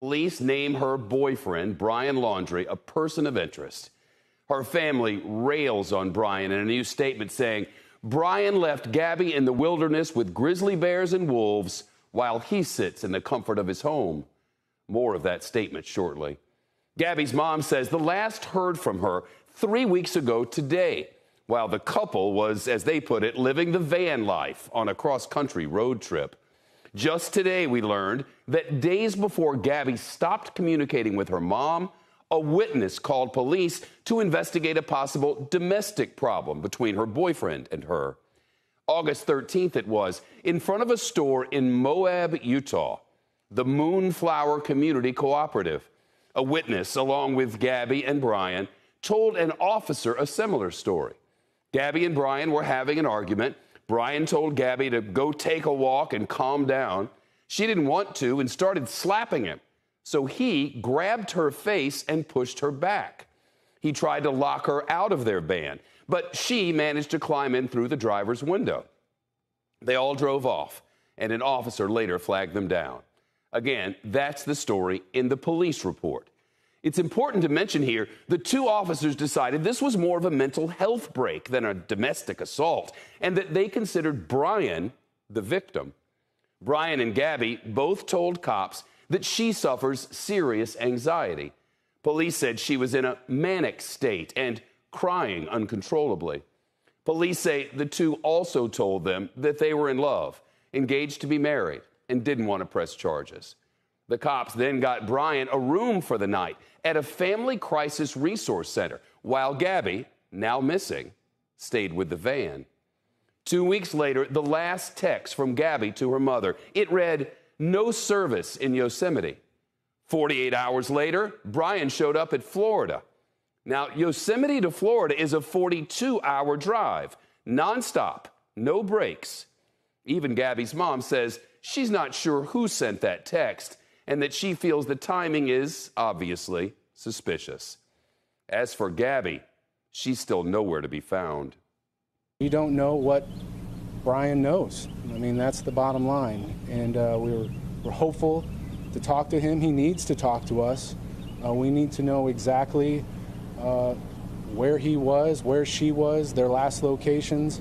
Police name her boyfriend, Brian Laundrie, a person of interest. Her family rails on Brian in a new statement saying, Brian left Gabby in the wilderness with grizzly bears and wolves while he sits in the comfort of his home. More of that statement shortly. Gabby's mom says the last heard from her 3 weeks ago today, while the couple was, as they put it, living the van life on a cross-country road trip. Just today, we learned that days before Gabby stopped communicating with her mom, a witness called police to investigate a possible domestic problem between her boyfriend and her. August 13th, it was, in front of a store in Moab, Utah, the Moonflower Community Cooperative. A witness, along with Gabby and Brian, told an officer a similar story. Gabby and Brian were having an argument. Brian told Gabby to go take a walk and calm down. She didn't want to and started slapping him. So he grabbed her face and pushed her back. He tried to lock her out of their van, but she managed to climb in through the driver's window. They all drove off, and an officer later flagged them down. Again, that's the story in the police report. It's important to mention here, the two officers decided this was more of a mental health break than a domestic assault, and that they considered Brian the victim. Brian and Gabby both told cops that she suffers serious anxiety. Police said she was in a manic state and crying uncontrollably. Police say the two also told them that they were in love, engaged to be married, and didn't want to press charges. The cops then got Brian a room for the night at a family crisis resource center, while Gabby, now missing, stayed with the van. 2 weeks later, the last text from Gabby to her mother, it read, "No service in Yosemite." 48 hours later, Brian showed up at Florida. Now, Yosemite to Florida is a 42-hour drive, nonstop, no breaks. Even Gabby's mom says she's not sure who sent that text, and that she feels the timing is, obviously, suspicious. As for Gabby, she's still nowhere to be found. We don't know what Brian knows. I mean, that's the bottom line. And we're hopeful to talk to him. He needs to talk to us. We need to know exactly where he was, where she was, their last locations,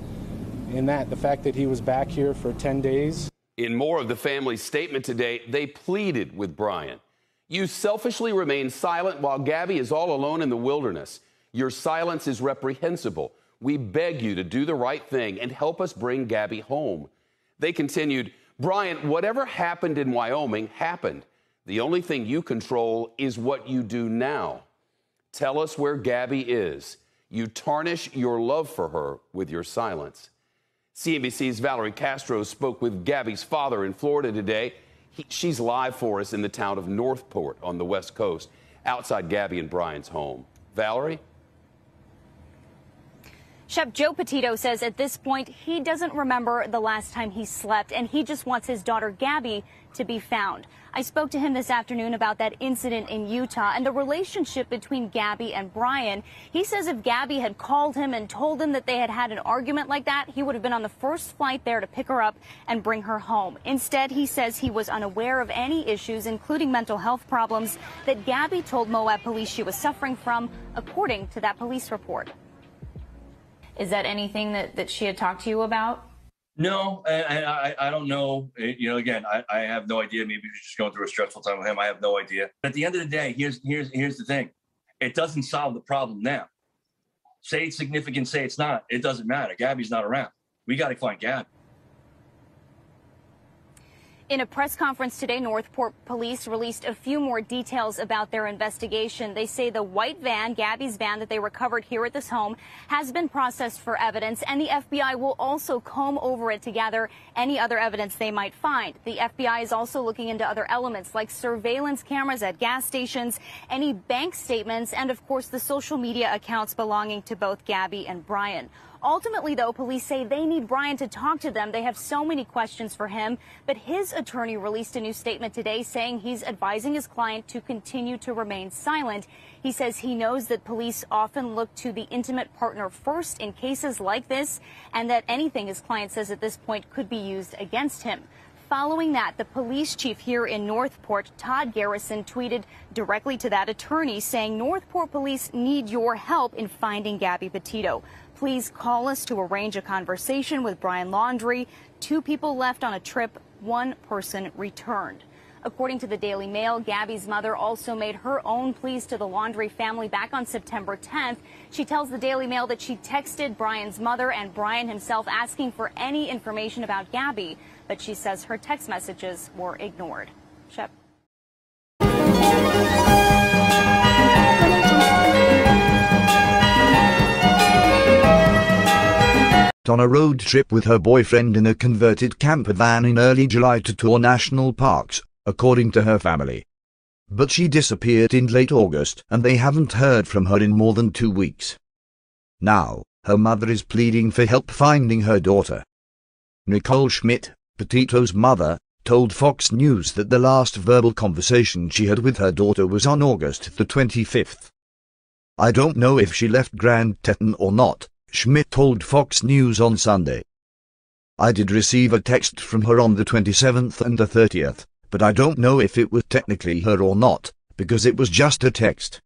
and the fact that he was back here for 10 days. In more of the family's statement today, they pleaded with Brian. You selfishly remain silent while Gabby is all alone in the wilderness. Your silence is reprehensible. We beg you to do the right thing and help us bring Gabby home. They continued, Brian, whatever happened in Wyoming happened. The only thing you control is what you do now. Tell us where Gabby is. You tarnish your love for her with your silence. CNBC's Valerie Castro spoke with Gabby's father in Florida today. She's live for us in the town of Northport on the West Coast, outside Gabby and Brian's home. Valerie? Chef Joe Petito says at this point he doesn't remember the last time he slept, and he just wants his daughter Gabby to be found. I spoke to him this afternoon about that incident in Utah and the relationship between Gabby and Brian. He says if Gabby had called him and told him that they had had an argument like that, he would have been on the first flight there to pick her up and bring her home. Instead, he says he was unaware of any issues, including mental health problems, that Gabby told Moab police she was suffering from, according to that police report. Is that anything that she had talked to you about? No, I don't know. You know, again, I have no idea. Maybe she's just going through a stressful time with him. I have no idea. But at the end of the day, here's the thing. It doesn't solve the problem now. Say it's significant, say it's not. It doesn't matter. Gabby's not around. We got to find Gabby. In a press conference today, Northport police released a few more details about their investigation. They say the white van, Gabby's van that they recovered here at this home, has been processed for evidence, and the FBI will also comb over it to gather any other evidence they might find. The FBI is also looking into other elements like surveillance cameras at gas stations, any bank statements, and of course the social media accounts belonging to both Gabby and Brian. Ultimately, though, police say they need Brian to talk to them. They have so many questions for him. But his attorney released a new statement today saying he's advising his client to continue to remain silent. He says he knows that police often look to the intimate partner first in cases like this, and that anything his client says at this point could be used against him. Following that, the police chief here in Northport, Todd Garrison, tweeted directly to that attorney saying Northport police need your help in finding Gabby Petito. Please call us to arrange a conversation with Brian Laundrie. 2 people left on a trip, 1 person returned. According to the Daily Mail, Gabby's mother also made her own pleas to the Laundrie family back on September 10th. She tells the Daily Mail that she texted Brian's mother and Brian himself asking for any information about Gabby, but she says her text messages were ignored. Shep. On a road trip with her boyfriend in a converted camper van in early July to tour national parks, according to her family. But she disappeared in late August and they haven't heard from her in more than 2 weeks. Now, her mother is pleading for help finding her daughter. Nicole Schmidt, Petito's mother, told Fox News that the last verbal conversation she had with her daughter was on August the 25th. "I don't know if she left Grand Teton or not," Schmidt told Fox News on Sunday. "I did receive a text from her on the 27th and the 30th, but I don't know if it was technically her or not, because it was just a text.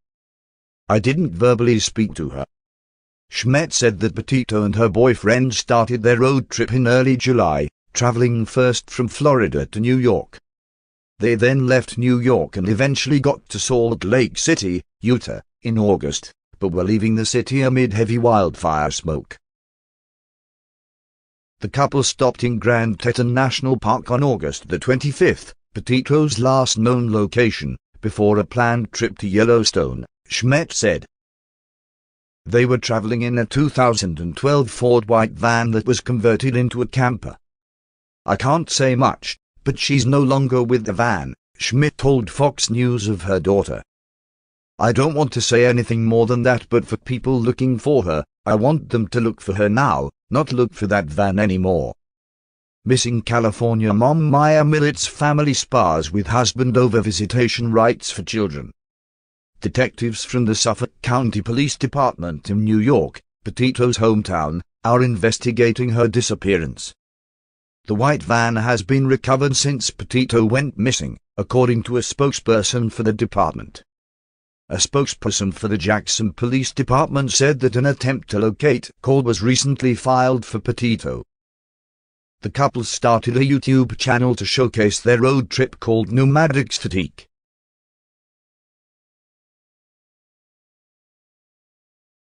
I didn't verbally speak to her." Schmidt said that Petito and her boyfriend started their road trip in early July, traveling first from Florida to New York. They then left New York and eventually got to Salt Lake City, Utah, in August, but were leaving the city amid heavy wildfire smoke. The couple stopped in Grand Teton National Park on August the 25th, Petito's last known location, before a planned trip to Yellowstone, Schmidt said. They were traveling in a 2012 Ford white van that was converted into a camper. "I can't say much, but she's no longer with the van," Schmidt told Fox News of her daughter. "I don't want to say anything more than that, but for people looking for her, I want them to look for her now, not look for that van anymore." Missing California mom Maya Millett's family spars with husband over visitation rights for children. Detectives from the Suffolk County Police Department in New York, Petito's hometown, are investigating her disappearance. The white van has been recovered since Petito went missing, according to a spokesperson for the department. A spokesperson for the Jackson Police Department said that an attempt to locate call was recently filed for Petito. The couple started a YouTube channel to showcase their road trip called Nomadic Statique.